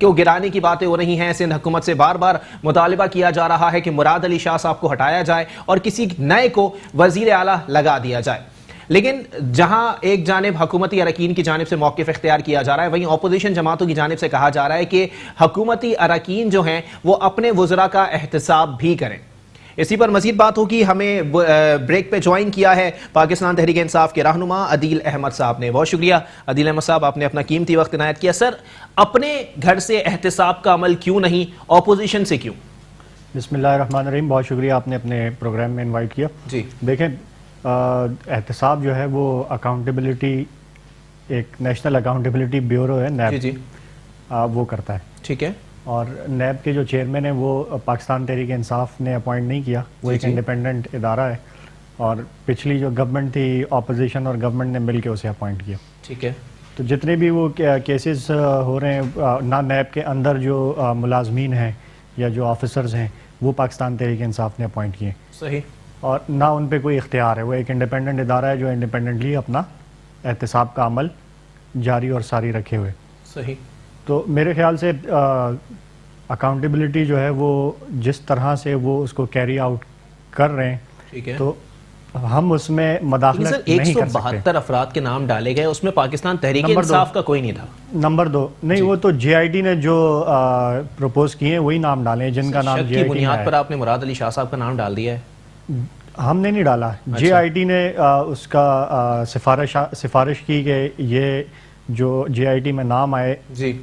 کو گرانے کی باتیں ہو رہی ہیں. سندھ حکومت سے بار بار مطالبہ کیا جا رہا ہے کہ مراد علی شاہ صاحب کو ہٹایا جائے اور کسی نئے کو وزیر اعلیٰ لگا دیا جائے. لیکن جہاں ایک جانب حکومتی اراکین کی جانب سے موقف اختیار کیا جا رہا ہے, وہیں اپوزیشن جماعتوں کی جانب سے کہا جا رہا ہے کہ حکومتی اراکین جو ہیں وہ اپنے وزراء کا احتساب بھی کریں. اسی پر مزید بات ہوگی. ہمیں بریک پہ جوائن کیا ہے پاکستان تحریک انصاف کے رہنما عدیل احمد صاحب نے. بہت شکریہ عدیل احمد صاحب, آپ نے اپنا قیمتی وقت عنایت کیا. سر, اپنے گھر سے احتساب کا عمل کیوں نہیں, اپوزیشن سے کیوں؟ بسم اللہ الرحمن الرحیم. بہت شکریہ آپ نے اپنے پروگرام میں انوائٹ کیا. جی دیکھیں, احتساب جو ہے وہ اکاؤنٹیبلٹی, ایک نیشنل اکاؤنٹیبلٹی بیورو ہے نیب, جی وہ کرتا ہے. ٹھیک ہے. اور نیب کے جو چیئرمین ہیں وہ پاکستان تحریک انصاف نے اپوائنٹ نہیں کیا, وہ ایک انڈیپینڈنٹ ادارہ ہے, اور پچھلی جو گورنمنٹ تھی اپوزیشن اور گورنمنٹ نے مل کے اسے اپوائنٹ کیا. ٹھیک ہے. تو جتنے بھی وہ کیسز ہو رہے ہیں, نہ نیب کے اندر جو ملازمین ہیں یا جو آفیسرز ہیں وہ پاکستان تحریک انصاف نے اپوائنٹ کیے, صحیح, اور نہ ان پہ کوئی اختیار ہے. وہ ایک انڈیپینڈنٹ ادارہ ہے جو انڈیپینڈنٹلی اپنا احتساب کا عمل جاری اور ساری رکھے ہوئے. صحیح. تو میرے خیال سے اکاؤنٹیبلٹی جو ہے وہ جس طرح سے وہ اس کو کیری آؤٹ کر رہے ہیں, ٹھیک ہے, تو ہم اس میں مداخلت نہیں کر سکتے. 172 افراد کے نام ڈالے گئے, اس میں پاکستان تحریک انصاف کا کوئی نہیں تھا. نمبر 2 نہیں, وہ تو جے آئی ٹی نے جو پروپوز کیے ہیں وہی نام ڈالے ہیں جن کا نام جے آئی ٹی کی بنیاد پر آپ نے مراد علی شاہ صاحب کا نام ڈال دیا ہے. ہم نے نہیں ڈالا, جے آئی ٹی نے اس کا سفارش کی کہ یہ جو جے آئی ٹی میں نام آئے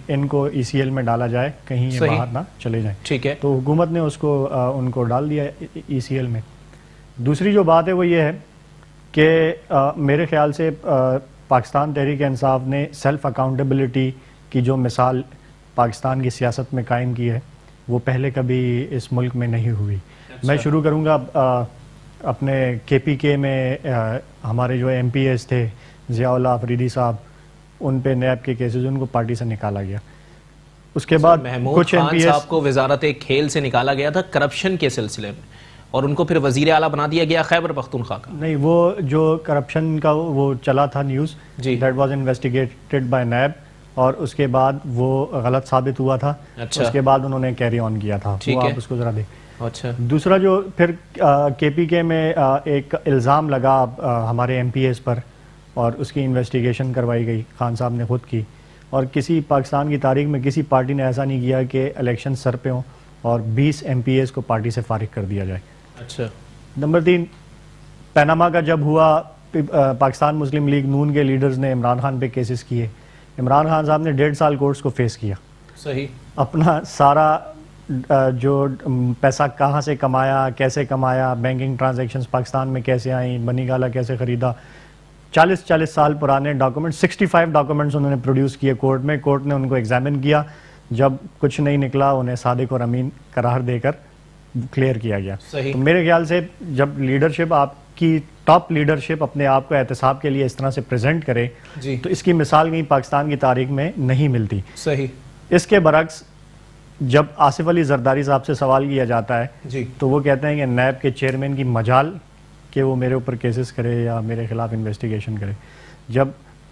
ان کو ای سی ایل میں ڈالا جائے, کہیں یہ باہر نہ چلے جائیں. ٹھیک ہے. تو حکومت نے اس کو ان کو ڈال دیا ای سی ایل میں. دوسری جو بات ہے وہ یہ ہے کہ میرے خیال سے پاکستان تحریک انصاف نے سیلف اکاؤنٹیبلٹی کی جو مثال پاکستان کی سیاست میں قائم کی ہے وہ پہلے کبھی اس ملک میں نہیں ہوئی. میں شروع کروں گا اپنے کے پی کے میں ہمارے جو ایم پی ایس تھے ضیاء اللہ آفریدی صاحب, ان پہ نیب کے کیسز ان کو پارٹی سے نکالا گیا. اس کے بعد محمود خان صاحب کو وزارت کھیل سے نکالا گیا تھا کرپشن کے سلسلے میں, اور ان کو پھر وزیر اعلیٰ بنا دیا گیا خیبر پختونخوا کا. نہیں, وہ جو کرپشن کا وہ چلا تھا news, that was investigated by NAB, اور اس کے بعد وہ غلط ثابت ہوا تھا. اس کے بعد انہوں نے کیری آن کیا تھا. وہ آپ اس کو ذرا دیں. اچھا. دوسرا جو پھر کے پی کے میں ایک الزام لگا ہمارے ایم پی ایس پر, اور اس کی انویسٹیگیشن کروائی گئی, خان صاحب نے خود کی, اور کسی پاکستان کی تاریخ میں کسی پارٹی نے ایسا نہیں کیا کہ الیکشن سر پہ ہوں اور 20 ایم پی ایس کو پارٹی سے فارغ کر دیا جائے. اچھا. نمبر 3, پیناما کا جب ہوا, پاکستان مسلم لیگ نون کے لیڈرز نے عمران خان پہ کیسز کیے. عمران خان صاحب نے 1.5 سال کورٹس کو فیس کیا. صحیح. اپنا سارا جو پیسہ کہاں سے کمایا, کیسے کمایا, بینکنگ ٹرانزیکشنز پاکستان میں کیسے آئیں, بنی گالا کیسے خریدا, 40 سال پرانے ڈاکومنٹ 65 ڈاکومنٹس انہوں نے پروڈیوس کیے کورٹ میں. کورٹ نے ان کو ایگزامن کیا, جب کچھ نہیں نکلا انہیں صادق اور امین قرار دے کر کلیئر کیا گیا. تو میرے خیال سے جب لیڈرشپ, آپ کی ٹاپ لیڈرشپ اپنے آپ کو احتساب کے لیے اس طرح سے پریزنٹ کرے, تو اس کی مثال کہیں پاکستان کی تاریخ میں نہیں ملتی. صحیح. اس کے برعکس جب آصف علی زرداری صاحب سے سوال کیا جاتا ہے تو وہ کہتے ہیں کہ نیب کے چیئرمین کی مجال کہ وہ میرے اوپر کیسز کرے یا میرے خلاف انویسٹیگیشن کرے. جب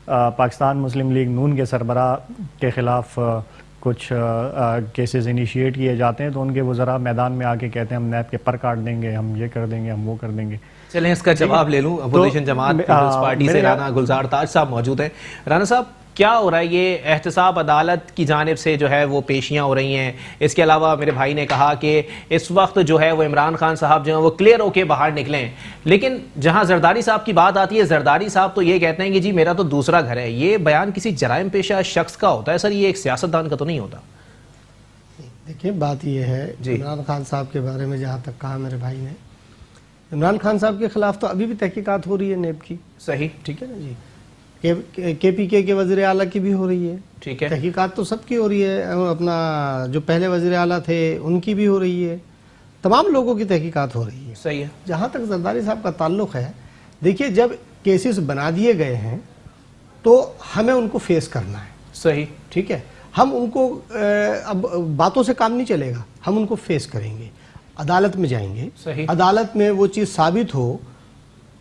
پاکستان مسلم لیگ نون کے سربراہ کے خلاف کچھ کیسز انیشیٹ کیے جاتے ہیں تو ان کے وزراء میدان میں آ کے کہتے ہیں ہم نیب کے پر کاٹ دیں گے, ہم یہ کر دیں گے, ہم وہ کر دیں گے. چلیں اس کا جواب لے لوں. اپوزیشن جماعت پیپلز پارٹی سے رانا گلزار تاج صاحب موجود ہیں. رانا صاحب, کیا ہو رہا ہے یہ احتساب عدالت کی جانب سے جو ہے وہ پیشیاں ہو رہی ہیں؟ اس کے علاوہ میرے بھائی نے کہا کہ اس وقت جو ہے وہ عمران خان صاحب جو ہیں وہ کلیئر ہو کے باہر نکلے ہیں, لیکن جہاں زرداری صاحب کی بات آتی ہے, زرداری صاحب تو یہ کہتے ہیں کہ جی میرا تو دوسرا گھر ہے. یہ بیان کسی جرائم پیشہ شخص کا ہوتا ہے سر, یہ ایک سیاستدان کا تو نہیں ہوتا. دیکھیں بات یہ ہے, عمران خان صاحب کے بارے میں جہاں تک کہا میرے بھائی نے, عمران خان صاحب کے خلاف تو ابھی بھی تحقیقات ہو رہی ہے نیب کی. صحیح. ٹھیک ہے نا جی. کے پی کے وزیر اعلیٰ کی بھی ہو رہی ہے. ٹھیک ہے. تحقیقات تو سب کی ہو رہی ہے, اپنا جو پہلے وزیر اعلیٰ تھے ان کی بھی ہو رہی ہے, تمام لوگوں کی تحقیقات ہو رہی ہے. صحیح ہے. جہاں تک زرداری صاحب کا تعلق ہے, دیکھیے جب کیسز بنا دیے گئے ہیں تو ہمیں ان کو فیس کرنا ہے. صحیح. ٹھیک ہے. ہم ان کو اب باتوں سے کام نہیں چلے گا, ہم ان کو فیس کریں گے, عدالت میں جائیں گے. صحیح. عدالت میں وہ چیز ثابت ہو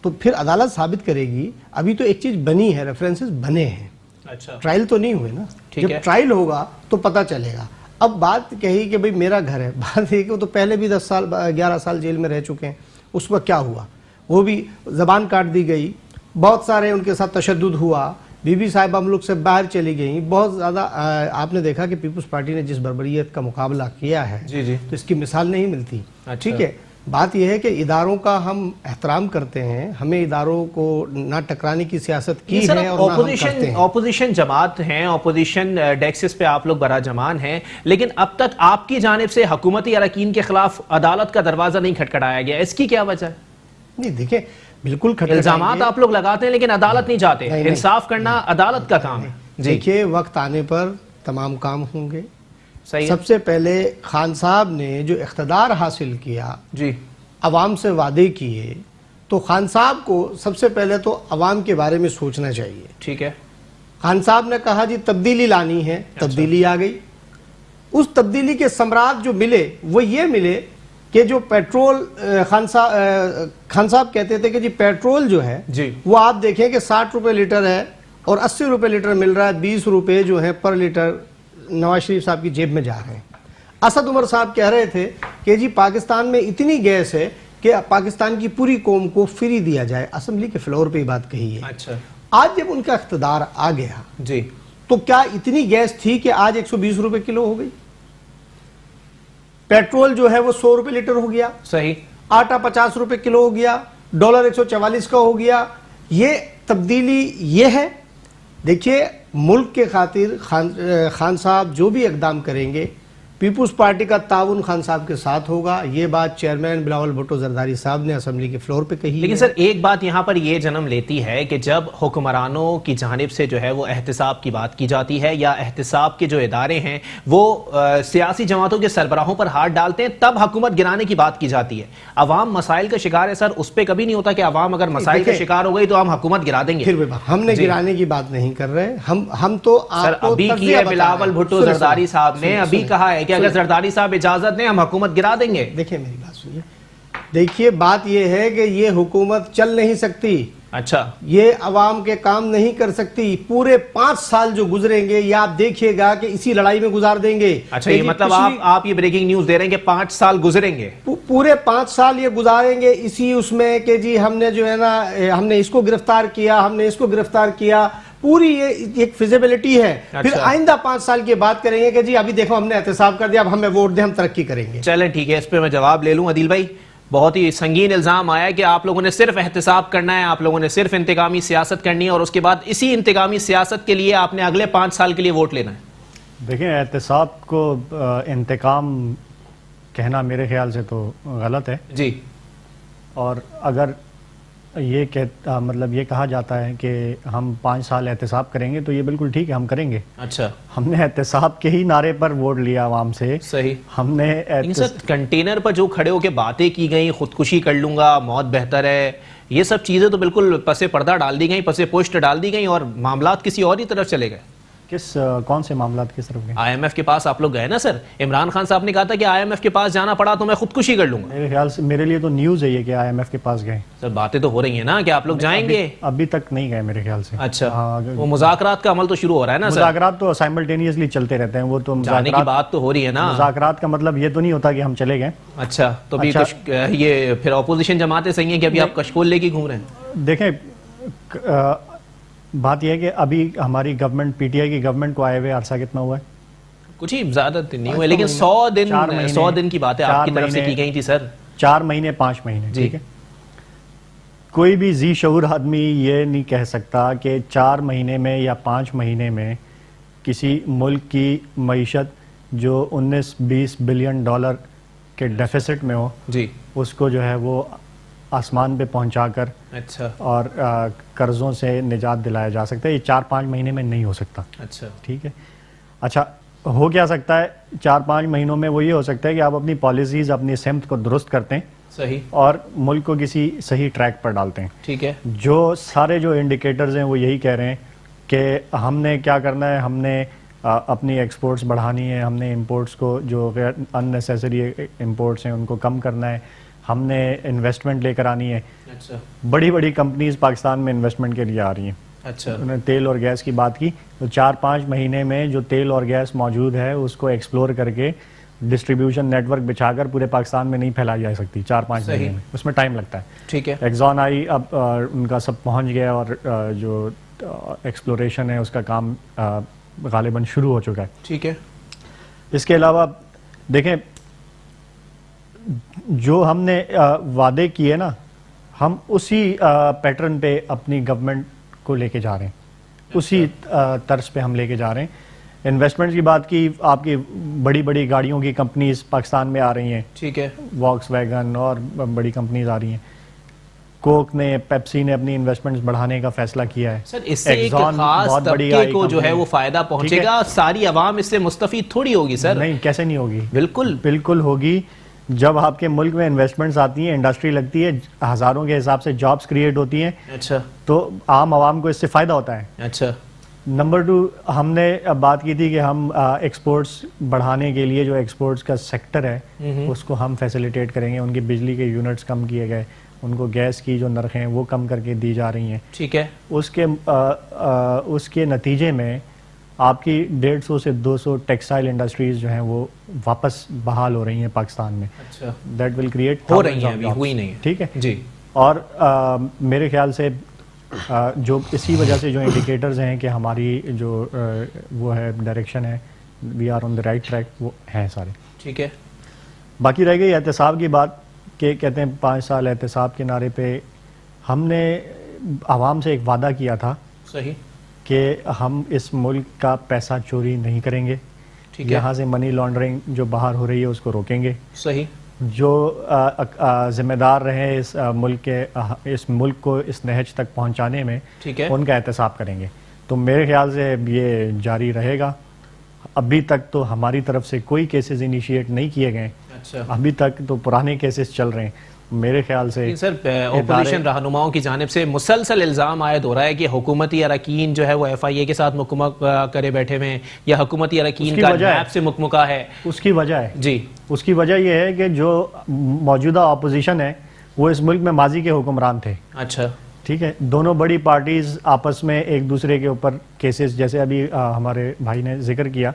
تو پھر عدالت ثابت کرے گی. ابھی تو ایک چیز بنی ہے, ریفرنسز بنے ہیں, اچھا ٹرائل تو نہیں ہوئے نا. جب ٹرائل ہوگا تو پتہ چلے گا. اب بات کہی کہ بھئی میرا گھر ہے, بات یہ کہ وہ تو پہلے بھی 10 سال 11 سال جیل میں رہ چکے ہیں. اس وقت کیا ہوا, وہ بھی زبان کاٹ دی گئی, بہت سارے ان کے ساتھ تشدد ہوا, بی بی صاحبہ ملک سے باہر چلی گئیں, بہت زیادہ آپ نے دیکھا کہ پیپلز پارٹی نے جس بربریت کا مقابلہ کیا ہے تو اس کی مثال نہیں ملتی. ٹھیک ہے, بات یہ ہے کہ اداروں کا ہم احترام کرتے ہیں, ہمیں اداروں کو نہ ٹکرانے کی سیاست کی ہے اور نہ ہم کرتے ہیں. اپوزیشن جماعت ہیں, اپوزیشن ڈیسکس پہ آپ لوگ براجمان ہیں, لیکن اب تک آپ کی جانب سے حکومتی اراکین کے خلاف عدالت کا دروازہ نہیں کھٹکھٹایا گیا, اس کی کیا وجہ ہے؟ نہیں دیکھیں, بالکل الزامات آپ لوگ لگاتے ہیں لیکن عدالت نہیں جاتے. انصاف کرنا عدالت کا کام ہے. دیکھیے وقت آنے پر تمام کام ہوں گے. صحیح. سب سے پہلے خان صاحب نے جو اقتدار حاصل کیا, جی عوام سے وعدے کیے, تو خان صاحب کو سب سے پہلے تو عوام کے بارے میں سوچنا چاہیے. ٹھیک ہے, خان صاحب نے کہا جی تبدیلی لانی ہے, تبدیلی آ گئی. اس تبدیلی کے ثمرات جو ملے وہ یہ ملے کہ جو پیٹرول خان صاحب کہتے تھے کہ جی پیٹرول جو ہے وہ آپ دیکھیں کہ 60 روپے لیٹر ہے اور 80 روپے لیٹر مل رہا ہے, 20 روپے جو ہے پر لیٹر نواز شریف صاحب کی جیب میں جا رہے ہیں. اسد عمر صاحب کہہ رہے تھے کہ جی پاکستان میں اتنی گیس ہے کہ پاکستان کی پوری قوم کو فری دیا جائے. اسمبلی کے فلور پہ یہ بات کہی ہے. اچھا, آج جب ان کا اقتدار آ گیا جی تو کیا اتنی گیس تھی کہ آج 120 روپے کلو ہو گئی؟ پیٹرول جو ہے وہ 100 روپے لیٹر ہو گیا. صحیح. آٹا 50 روپے کلو ہو گیا, ڈالر 144 کا ہو گیا. یہ تبدیلی یہ ہے. دیکھیے ملک کے خاطر خان صاحب جو بھی اقدام کریں گے, پیپلز پارٹی کا تعاون خان صاحب کے ساتھ ہوگا. یہ بات چیئرمین بلاول بھٹو زرداری صاحب نے اسمبلی کے فلور پہ کہی. لیکن سر ایک بات یہاں پر یہ جنم لیتی ہے کہ جب حکمرانوں کی جانب سے جو ہے وہ احتساب کی بات کی جاتی ہے یا احتساب کے جو ادارے ہیں وہ سیاسی جماعتوں کے سربراہوں پر ہاتھ ڈالتے ہیں, تب حکومت گرانے کی بات کی جاتی ہے. عوام مسائل کا شکار ہے سر, اس پہ کبھی نہیں ہوتا کہ عوام اگر مسائل کا شکار ہو گئی تو ہم حکومت گرا دیں گے. پھر ہم نے گرانے کی بات نہیں کر رہے, ہم تو سر ابھی کی ہے بلاول بھٹو زرداری صاحب نے ابھی کہا ہے کہ اگر زرداری صاحب اجازت دیں ہم حکومت گرا دیں گے. دیکھیں میری بات سنیے, دیکھیے بات یہ ہے کہ یہ حکومت چل نہیں سکتی. اچھا, یہ عوام کے کام نہیں کر سکتی. پورے 5 سال جو گزریں گے یہ آپ دیکھیے گا کہ اسی لڑائی میں گزار دیں گے. اچھا, یہ مطلب آپ یہ بریکنگ نیوز دے رہے ہیں کہ 5 سال گزریں گے, پورے 5 سال یہ گزاریں گے اسی اس میں کہ جی ہم نے جو ہے نا ہم نے اس کو گرفتار کیا, ہم نے اس کو گرفتار کیا. پوری یہ ایک فیزیبلٹی ہے. پھر آئندہ 5 سال کی بات کریں گے کہ جی ابھی دیکھو ہم نے احتساب کر دیا, اب ہمیں ووٹ دیں, ہم ترقی کریں گے. چلیں ٹھیک ہے, اس پہ میں جواب لے لوں. عدیل بھائی, بہت ہی سنگین الزام آیا کہ آپ لوگوں نے صرف احتساب کرنا ہے, آپ لوگوں نے صرف انتقامی سیاست کرنی ہے اور اس کے بعد اسی انتقامی سیاست کے لیے آپ نے اگلے 5 سال کے لیے ووٹ لینا ہے. دیکھیں احتساب کو انتقام کہنا میرے خیال سے تو غلط ہے. جی, اور اگر یہ مطلب یہ کہا جاتا ہے کہ ہم 5 سال احتساب کریں گے تو یہ بالکل ٹھیک ہے, ہم کریں گے. اچھا, ہم نے احتساب کے ہی نعرے پر ووٹ لیا عوام سے. صحیح. ہم نے کنٹینر پر جو کھڑے ہو کے باتیں کی گئیں, خودکشی کر لوں گا, موت بہتر ہے, یہ سب چیزیں تو بالکل پس پردہ ڈال دی گئیں, پس پشت ڈال دی گئیں اور معاملات کسی اور ہی طرف چلے گئے. کون سے معاملات کس طرف گئے؟ آئی ایم ایف کے پاس آپ لوگ گئے نا سر. عمران خان صاحب نے کہا تھا کہ آئی ایم ایف کے پاس جانا پڑا تو میں خودکشی کر لوں گا. میرے خیال سے میرے لیے تو نیوز ہے یہ کہ آئی ایم ایف کے پاس گئے. سر باتیں تو ہو رہی ہیں نا کہ آپ لوگ جائیں گے. ابھی تک نہیں گئے میرے خیال سے. اچھا, وہ مذاکرات کا عمل تو شروع ہو رہا ہے نا سر. مذاکرات تو سائملٹینیسلی چلتے رہتے ہیں, وہ تو جانے کی بات تو ہو رہی ہے نا. مذاکرات کا مطلب یہ تو نہیں ہوتا کہ ہم چلے گئے. اچھا, تو یہ پھر اپوزیشن جماعتیں صحیح ہیں کہ ابھی آپ کشکول لے کے گھوم رہے ہیں. دیکھیں بات یہ ہے کہ ابھی ہماری گورنمنٹ پی ٹی آئی کی گورنمنٹ کو آئے ہوئے عرصہ کتنا ہوا ہے؟ کچھ ہی زیادہ نہیں ہوئے, لیکن 100 دن کی بات ہے آپ کی طرف سے کی گئی تھی سر. 4 مہینے 5 مہینے. ٹھیک ہے, کوئی بھی ذی شعور آدمی یہ نہیں کہہ سکتا کہ 4 مہینے میں یا 5 مہینے میں کسی ملک کی معیشت جو 19-20 بلین ڈالر کے ڈیفیسٹ میں ہو, جی, اس کو جو ہے وہ آسمان پہ پہنچا کر اچھا اور قرضوں سے نجات دلایا جا سکتا ہے. یہ 4-5 مہینے میں نہیں ہو سکتا. اچھا, ٹھیک ہے. اچھا, ہو کیا سکتا ہے 4-5 مہینوں میں؟ وہ یہ ہو سکتا ہے کہ آپ اپنی پالیسیز, اپنی سمت کو درست کرتے ہیں, صحیح, اور ملک کو کسی صحیح ٹریک پر ڈالتے ہیں. ٹھیک ہے. جو سارے جو انڈیکیٹرز ہیں وہ یہی کہہ رہے ہیں کہ ہم نے کیا کرنا ہے, ہم نے اپنی ایکسپورٹس بڑھانی ہے, ہم نے امپورٹس کو جو غیر ان نیسیسری امپورٹس ہیں ان کو کم کرنا ہے, ہم نے انویسٹمنٹ لے کر آنی ہے. اچھا, بڑی بڑی کمپنیز پاکستان میں انویسٹمنٹ کے لیے آ رہی ہیں. اچھا انہوں نے تیل اور گیس کی بات کی، تو 4-5 مہینے میں جو تیل اور گیس موجود ہے اس کو ایکسپلور کر کے ڈسٹریبیوشن نیٹ ورک بچھا کر پورے پاکستان میں نہیں پھیلائی جا سکتی 4-5 مہینے میں، اس میں ٹائم لگتا ہے. ٹھیک ہے. ایگزون آئی، اب ان کا سب پہنچ گیا اور جو ایکسپلوریشن ہے اس کا کام غالباً شروع ہو چکا ہے. ٹھیک ہے. اس کے علاوہ دیکھیں جو ہم نے وعدے کیے نا، ہم اسی پیٹرن پہ اپنی گورنمنٹ کو لے کے جا رہے ہیں، اسی طرز پہ ہم لے کے جا رہے ہیں. انویسٹمنٹ کی بات کی، آپ کی بڑی بڑی گاڑیوں کی کمپنیز پاکستان میں آ رہی ہیں. ٹھیک ہے. واکس ویگن اور بڑی کمپنیز آ رہی ہیں. کوک نے، پیپسی نے اپنی انویسٹمنٹس بڑھانے کا فیصلہ کیا ہے. سر اس سے ایک خاص طبقے کو جو ہے وہ فائدہ پہنچے گا، ساری عوام اس سے مستفید تھوڑی ہوگی سر. نہیں، کیسے نہیں ہوگی؟ بالکل ہوگی. جب آپ کے ملک میں انویسٹمنٹس آتی ہیں، انڈسٹری لگتی ہے، ہزاروں کے حساب سے جابس کریٹ ہوتی ہیں. اچھا. تو عام عوام کو اس سے فائدہ ہوتا ہے. اچھا. نمبر 2، ہم نے بات کی تھی کہ ہم ایکسپورٹس بڑھانے کے لیے جو ایکسپورٹس کا سیکٹر ہے اس کو ہم فیسیلیٹیٹ کریں گے. ان کی بجلی کے یونٹس کم کیے گئے، ان کو گیس کی جو نرخیں ہیں وہ کم کر کے دی جا رہی ہیں. ٹھیک ہے. اس کے نتیجے میں آپ کی 150 سے 200 ٹیکسٹائل انڈسٹریز جو ہیں وہ واپس بحال ہو رہی ہیں پاکستان میں. اچھا. دیٹ ول کریٹ، ہو رہی ہیں ابھی، ہوئی نہیں ہے. ٹھیک ہے جی. اور میرے خیال سے جو اسی وجہ سے جو انڈیکیٹرز ہیں کہ ہماری جو وہ ہے ڈائریکشن ہے، we are on the right track, وہ ہیں سارے. ٹھیک ہے. باقی رہ گئی احتساب کی بات، کہ کہتے ہیں 5 سال احتساب کے نعرے پہ ہم نے عوام سے ایک وعدہ کیا تھا. صحیح. کہ ہم اس ملک کا پیسہ چوری نہیں کریں گے. ٹھیک ہے. یہاں سے منی لانڈرنگ جو باہر ہو رہی ہے اس کو روکیں گے. صحیح. جو ذمہ دار رہے اس ملک کو اس نہج تک پہنچانے میں، ٹھیک ہے، ان کا احتساب کریں گے. تو میرے خیال سے یہ جاری رہے گا. ابھی تک تو ہماری طرف سے کوئی کیسز انیشیٹ نہیں کیے گئے. اچھا. ابھی تک تو پرانے کیسز چل رہے ہیں. میرے خیال سے سر اپوزیشن رہنماؤں کی جانب سے مسلسل الزام عائد ہو رہا ہے کہ حکومتی اراکین جو ہے وہ ایف آئی اے کے ساتھ مکمک کرے بیٹھے ہوئے ہیں، یا حکومتی اراکین کا نیب سے مکمکہ ہے. اس کی وجہ ہے جی، اس کی وجہ یہ ہے کہ جو موجودہ اپوزیشن ہے وہ اس ملک میں ماضی کے حکمران تھے. اچھا. ٹھیک ہے. دونوں بڑی پارٹیز آپس میں ایک دوسرے کے اوپر کیسز، جیسے ابھی ہمارے بھائی نے ذکر کیا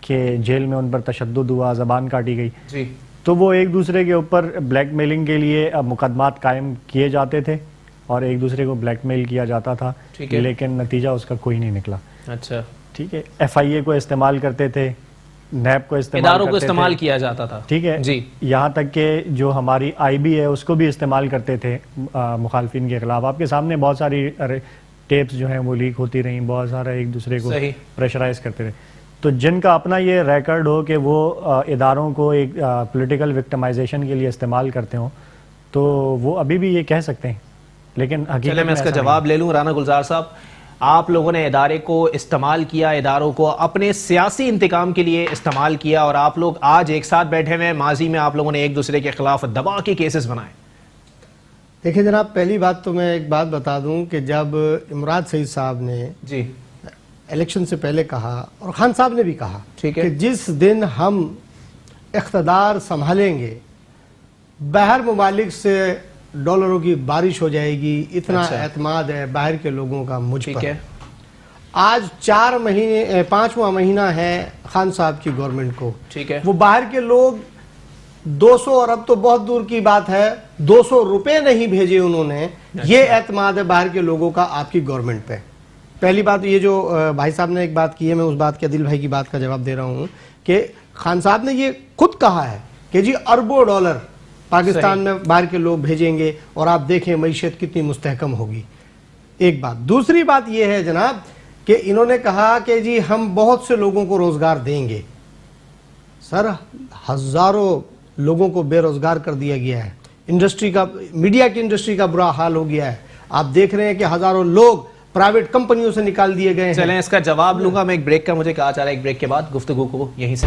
کہ جیل میں ان پر تشدد ہوا، زبان کاٹی گئی. جی. تو وہ ایک دوسرے کے اوپر بلیک میلنگ کے لیے مقدمات قائم کیے جاتے تھے اور ایک دوسرے کو بلیک میل کیا جاتا تھا، لیکن نتیجہ اس کا کوئی نہیں نکلا. اچھا. ٹھیک ہے. ایف آئی اے کو استعمال کرتے تھے، نیب کو اداروں کو استعمال کیا جاتا تھا. ٹھیک ہے جی. یہاں تک کہ جو ہماری آئی بی ہے اس کو بھی استعمال کرتے تھے مخالفین کے خلاف. آپ کے سامنے بہت ساری ٹیپس جو ہیں وہ لیک ہوتی رہیں، بہت سارا ایک دوسرے کو پریشرائز کرتے رہے. تو جن کا اپنا یہ ریکارڈ ہو کہ وہ اداروں کو ایک پولیٹیکل وکٹمائزیشن کے لیے استعمال کرتے ہوں، تو وہ ابھی بھی یہ کہہ سکتے ہیں. لیکن چلے میں اس کا جواب لے لوں. رانا گلزار صاحب، آپ لوگوں نے ادارے کو استعمال کیا، اداروں کو اپنے سیاسی انتقام کے لیے استعمال کیا، اور آپ لوگ آج ایک ساتھ بیٹھے ہوئے، ماضی میں آپ لوگوں نے ایک دوسرے کے خلاف دبا کے کیسز بنائے. دیکھیں جناب، پہلی بات تو میں ایک بات بتا دوں کہ جب عمران سعید صاحب نے جی الیکشن سے پہلے کہا، اور خان صاحب نے بھی کہا کہ جس دن ہم اقتدار سنبھالیں گے باہر ممالک سے ڈالروں کی بارش ہو جائے گی، اتنا اعتماد ہے باہر کے لوگوں کا مجھ پر. آج 4 مہینے 5واں مہینہ ہے خان صاحب کی گورنمنٹ کو. ٹھیک ہے. وہ باہر کے لوگ 200، اور اب تو بہت دور کی بات ہے 200 روپے نہیں بھیجے انہوں نے. یہ اعتماد ہے باہر کے لوگوں کا آپ کی گورنمنٹ پہ. پہلی بات یہ جو بھائی صاحب نے ایک بات کی ہے، میں اس بات کے عادل بھائی کی بات کا جواب دے رہا ہوں کہ خان صاحب نے یہ خود کہا ہے کہ جی اربوں ڈالر پاکستان میں باہر کے لوگ بھیجیں گے اور آپ دیکھیں معیشت کتنی مستحکم ہوگی. ایک بات. دوسری بات یہ ہے جناب کہ انہوں نے کہا کہ جی ہم بہت سے لوگوں کو روزگار دیں گے. سر ہزاروں لوگوں کو بے روزگار کر دیا گیا ہے. انڈسٹری کا، میڈیا کی انڈسٹری کا برا حال ہو گیا ہے. آپ دیکھ رہے ہیں کہ ہزاروں لوگ پرائیویٹ کمپنیوں سے نکال دیے گئے ہیں. چلیں اس کا جواب لوں گا میں ایک بریک کا. مجھے کہا چاہ رہا ہے ایک بریک کے بعد گفتگو کو یہیں سے.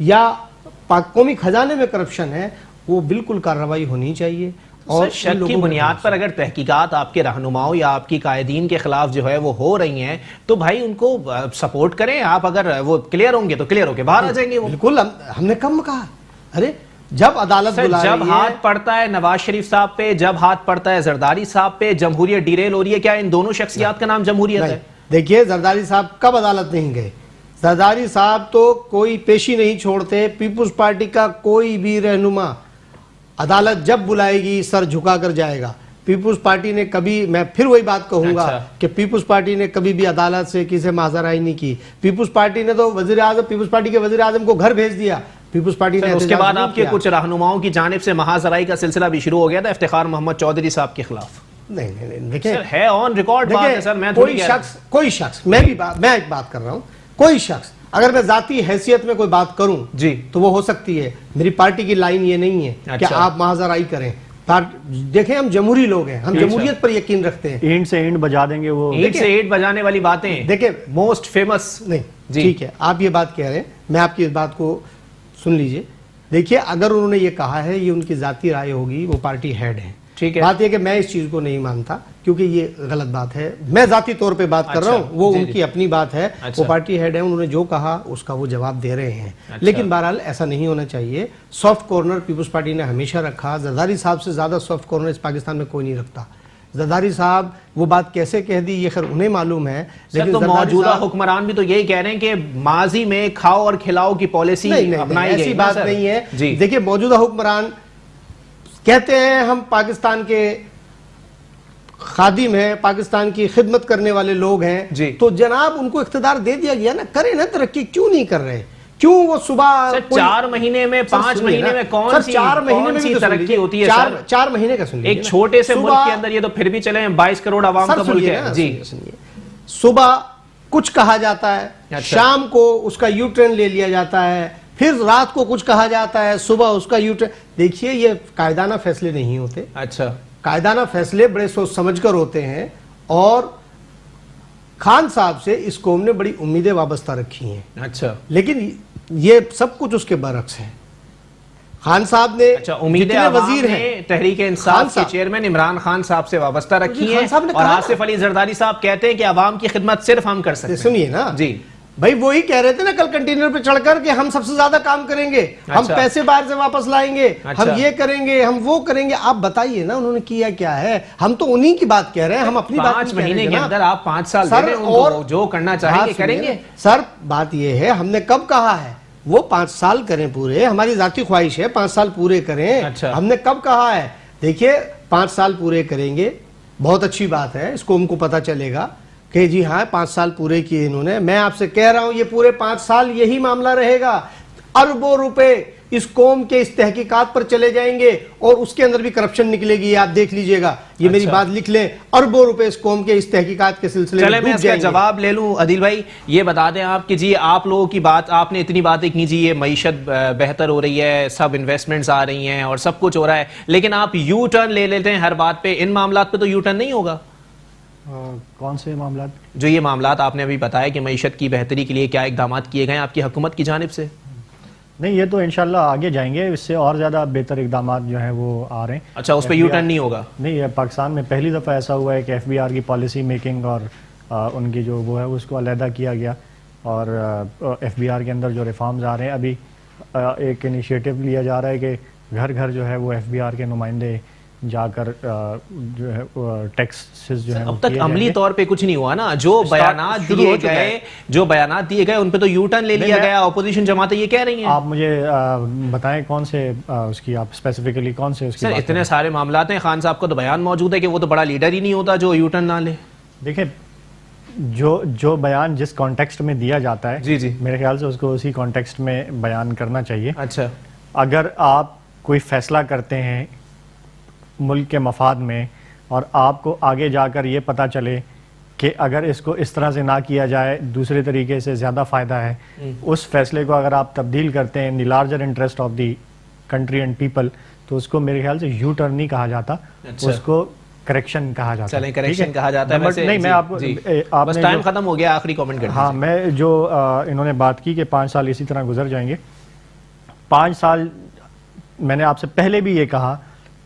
یا قومی خزانے میں کرپشن ہے وہ بالکل کارروائی ہونی چاہیے. اور شک کی بنیاد پر اگر تحقیقات آپ کے رہنماؤں یا آپ کی قائدین کے خلاف جو ہے وہ ہو رہی ہیں تو بھائی ان کو سپورٹ کریں. آپ اگر وہ کلیئر ہوں گے تو کلیئر ہو کے باہر آ جائیں گے. بالکل ہم نے کم کہا. ارے جب عدالت بلا جب رہی ہاتھ ہے پڑتا ہے نواز شریف صاحب پہ, جب ہاتھ پڑتا ہے زرداری صاحب پہ, جمہوریت ڈیریل ہو رہی ہے, کیا ان دونوں شخصیات کا نام جمہوریت ہے؟ دیکھیے زرداری صاحب کب عدالت نہیں گئے. زرداری صاحب تو کوئی پیشی نہیں چھوڑتے. پیپلز پارٹی کا کوئی بھی رہنما عدالت جب بلائے گی سر جھکا کر جائے گا. پیپلز پارٹی نے کبھی, میں پھر وہی بات کہوں گا کہ پیپلز پارٹی نے کبھی بھی عدالت سے کسی ماضرائی نہیں کی. پیپلز پارٹی نے تو پیپلز پارٹی کے وزیر اعظم کو گھر بھیج دیا. پیپلز پارٹی نے اس کے بعد آپ کے کچھ رہنماؤں کی جانب سے محاذرائی کا سلسلہ بھی شروع ہو گیا تھا افتخار محمد چودھری صاحب کے خلاف. نہیں دیکھیں ہے آن ریکارڈ بات ہے سر. میں کوئی شخص میں ایک بات کر رہا ہوں, کوئی شخص اگر میں ذاتی حیثیت میں کوئی بات کروں جی تو وہ ہو سکتی ہے. میری پارٹی کی لائن یہ نہیں ہے کہ آپ محاذرائی کریں. دیکھیں ہم جمہوری لوگ ہیں, ہم جمہوریت پر یقین رکھتے ہیں. اینٹ سے اینٹ بجا دیں گے, وہ اینٹ سے اینٹ بجانے والی باتیں دیکھیں موسٹ فیمس. نہیں ٹھیک ہے آپ یہ بات کہہ رہے ہیں, میں آپ کی اس بات کو سن لیجئے. دیکھیے اگر انہوں نے یہ کہا ہے یہ ان کی ذاتی رائے ہوگی, وہ پارٹی ہیڈ ہے. ٹھیک ہے, بات یہ کہ میں اس چیز کو نہیں مانتا کیونکہ یہ غلط بات ہے. میں ذاتی طور پہ بات کر رہا ہوں, وہ ان کی اپنی بات ہے, وہ پارٹی ہیڈ ہے, انہوں نے جو کہا اس کا وہ جواب دے رہے ہیں. لیکن بہرحال ایسا نہیں ہونا چاہیے. سافٹ کارنر پیپلز پارٹی نے ہمیشہ رکھا. زرداری صاحب سے زیادہ سافٹ کارنر اس پاکستان میں کوئی نہیں رکھتا. زرداری صاحب وہ بات کیسے کہہ دی یہ خیر انہیں معلوم ہے. لیکن موجودہ حکمران بھی تو یہی کہہ رہے ہیں کہ ماضی میں کھاؤ اور کھلاؤ کی پالیسی اپنائی گئی. ایسی بات نہیں ہے. دیکھیں موجودہ حکمران کہتے ہیں ہم پاکستان کے خادم ہیں, پاکستان کی خدمت کرنے والے لوگ ہیں, تو جناب ان کو اقتدار دے دیا گیا نا, کریں نا ترقی. کیوں نہیں کر رہے؟ کیوں وہ صبح 4 مہینے میں 5 مہینے میں کون سی ترقی ہوتی ہے؟ 4 مہینے کا سن لیجیے. ایک چھوٹے سے ملک کے اندر یہ تو پھر بھی چلے 22 کروڑ عوام کا ملک ہے. جی صبح کچھ کہا جاتا ہے, شام کو اس کا یو ٹرن لے لیا جاتا ہے, پھر رات کو کچھ کہا جاتا ہے, صبح اس کا یو ٹرن. دیکھیے یہ قائدانہ فیصلے نہیں ہوتے. اچھا قائدانہ فیصلے بڑے سوچ سمجھ کر ہوتے ہیں. اور خان صاحب سے اس قوم نے بڑی امیدیں وابستہ رکھی ہیں. اچھا لیکن یہ سب کچھ اس کے برعکس ہے. خان صاحب نے جتنے وزیر ہیں تحریک انصاف کے چیئرمین عمران خان صاحب سے وابستہ رکھی ہیں, اور آصف علی زرداری صاحب کہتے ہیں کہ عوام کی خدمت صرف ہم کر سکتے ہیں. سنیے نا جی بھائی وہی کہہ رہے تھے نا کل کنٹینر پہ چڑھ کر کہ ہم سب سے زیادہ کام کریں گے, ہم پیسے باہر سے واپس لائیں گے, ہم یہ کریں گے, ہم وہ کریں گے. آپ بتائیے نا انہوں نے کیا کیا ہے؟ ہم تو انہی کی بات کہہ رہے ہیں, ہم اپنی بات 5 مہینے کے اندر آپ 5 سال دے رہے ہیں, اور جو کرنا چاہیں گے کریں گے. سر بات یہ ہے ہم نے کب کہا ہے وہ 5 سال کریں پورے, ہماری ذاتی خواہش ہے 5 سال پورے کریں. ہم نے کب کہا ہے؟ دیکھیے 5 سال پورے کریں گے, بہت اچھی بات ہے, اس قوم کو پتہ چلے گا کہ جی ہاں 5 سال پورے کیے انہوں نے. میں آپ سے کہہ رہا ہوں یہ پورے 5 سال یہی معاملہ رہے گا. اربوں روپے اس قوم کے اس تحقیقات پر چلے جائیں گے اور اس کے اندر بھی کرپشن نکلے گی. آپ دیکھ لیجئے گا, یہ میری بات لکھ لیں, اربوں روپے اس قوم کے اس تحقیقات کے سلسلے میں اس کا جواب لے لوں. عدیل بھائی یہ بتا دیں آپ کہ جی آپ لوگوں کی بات, آپ نے اتنی باتیں کی جی یہ معیشت بہتر ہو رہی ہے, سب انویسٹمنٹس آ رہی ہیں اور سب کچھ ہو رہا ہے, لیکن آپ یو ٹرن لے لیتے ہیں ہر بات پہ. ان معاملات پہ تو یو ٹرن نہیں ہوگا. کون سے معاملات؟ جو یہ معاملات آپ نے ابھی بتایا کہ معیشت کی بہتری کے لیے کیا اقدامات کیے گئے ہیں آپ کی حکومت کی جانب سے؟ نہیں یہ تو انشاءاللہ آگے جائیں گے, اس سے اور زیادہ بہتر اقدامات جو ہیں وہ آ رہے ہیں. اچھا اس پہ یو ٹرن نہیں ہوگا؟ نہیں, یہ پاکستان میں پہلی دفعہ ایسا ہوا ہے کہ ایف بی آر کی پالیسی میکنگ اور ان کی جو وہ ہے اس کو علیحدہ کیا گیا, اور ایف بی آر کے اندر جو ریفارمز آ رہے ہیں, ابھی ایک انیشیٹو لیا جا رہا ہے کہ گھر گھر جو ہے وہ ایف بی آر کے نمائندے جا کر جو ہے ٹیکسز جو ہیں اب تک عملی طور پہ کچھ نہیں ہوا نا. جو بیانات دیے گئے ان پہ تو یو ٹرن لے لیا گیا. اپوزیشن جماعتیں یہ کہہ رہی ہیں. آپ مجھے بتائیں کون سے اس کی آپ اسپیسیفکلی کون سے اس کی سر اتنے سارے معاملات ہیں. خان صاحب کا تو بیان موجود ہے کہ وہ تو بڑا لیڈر ہی نہیں ہوتا جو یو ٹرن نہ لے. دیکھیں جو بیان جس کانٹیکسٹ میں دیا جاتا ہے جی جی میرے خیال سے اس کو اسی کانٹیکسٹ میں بیان کرنا چاہیے. اچھا اگر آپ کوئی فیصلہ کرتے ہیں ملک کے مفاد میں اور آپ کو آگے جا کر یہ پتہ چلے کہ اگر اس کو اس طرح سے نہ کیا جائے دوسرے طریقے سے زیادہ فائدہ ہے, اس فیصلے کو اگر آپ تبدیل کرتے ہیں in the larger interest of the country and people, تو اس کو میرے خیال سے یو ٹرن نہیں کہا جاتا, اس کو کریکشن کہا جاتا ہے. چلیں کریکشن کہا جاتا ہے. نہیں میں آپ بس ٹائم ختم ہو گیا, آخری کمنٹ کریں. ہاں میں جو انہوں نے بات کی کہ 5 سال اسی طرح گزر جائیں گے, 5 سال میں نے آپ سے پہلے بھی یہ کہا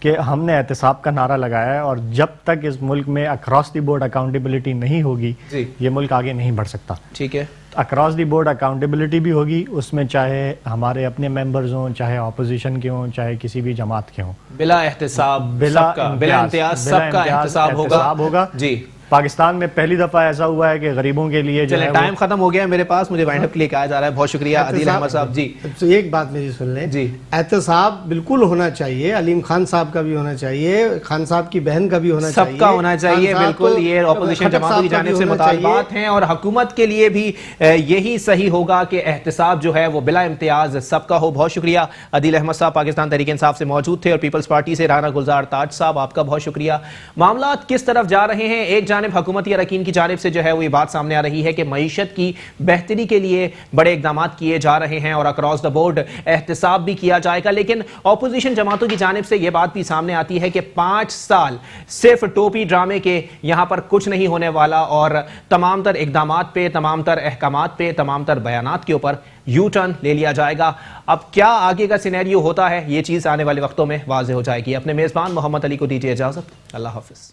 کہ ہم نے احتساب کا نعرہ لگایا ہے، اور جب تک اس ملک میں اکراس دی بورڈ اکاؤنٹیبلٹی نہیں ہوگی جی یہ ملک آگے نہیں بڑھ سکتا. ٹھیک ہے. اکراس دی بورڈ اکاؤنٹیبلٹی بھی ہوگی، اس میں چاہے ہمارے اپنے ممبرز ہوں، چاہے اپوزیشن کے ہوں، چاہے کسی بھی جماعت کے ہوں، بلا احتساب بلا امتیاز سب کا احتساب ہوگا. جی پاکستان میں پہلی دفعہ ایسا ہوا ہے کہ غریبوں کے لیے جو چلیں ہے ٹائم ختم ہو گیا ہے میرے پاس، مجھے وائنڈ اپ کے لیے کہا جا رہا ہے. بہت شکریہ عدیل احمد صاحب. جی تو ایک بات میری سن لیں. جی احتساب بالکل ہونا چاہیے، علیم خان صاحب کا بھی ہونا چاہیے، خان صاحب کی بہن کا بھی ہونا چاہیے، سب کا ہونا چاہیے. بالکل یہ اپوزیشن جماعتوں کی جانب سے مطالبات ہیں، اور حکومت کے لیے بھی یہی صحیح ہوگا کہ احتساب جو ہے وہ بلا امتیاز سب کا ہو. بہت شکریہ عدیل احمد صاحب پاکستان تحریک انصاف سے موجود تھے، اور پیپلز پارٹی سے رانا گلزار تاج صاحب آپ کا بہت شکریہ. معاملات کس طرف جا رہے ہیں؟ ایک جانب حکومتی اراکین کی جانب سے جو ہے وہ یہ بات سامنے آ رہی ہے کہ معیشت کی بہتری کے لیے بڑے اقدامات کیے جا رہے ہیں اور اکراس دا بورڈ احتساب بھی کیا جائے گا، لیکن اپوزیشن جماعتوں کی جانب سے یہ بات بھی سامنے آتی ہے کہ 5 سال صرف ٹوپی ڈرامے کے یہاں پر کچھ نہیں ہونے والا، اور تمام تر اقدامات پہ، تمام تر احکامات پہ، تمام تر بیانات کے اوپر یو ٹرن لے لیا جائے گا. اب کیا آگے کا سینیریو ہوتا ہے یہ چیز آنے والے وقتوں میں واضح ہو جائے گی. اپنے میزبان محمد علی کو دیجیے اجازت. اللہ حافظ.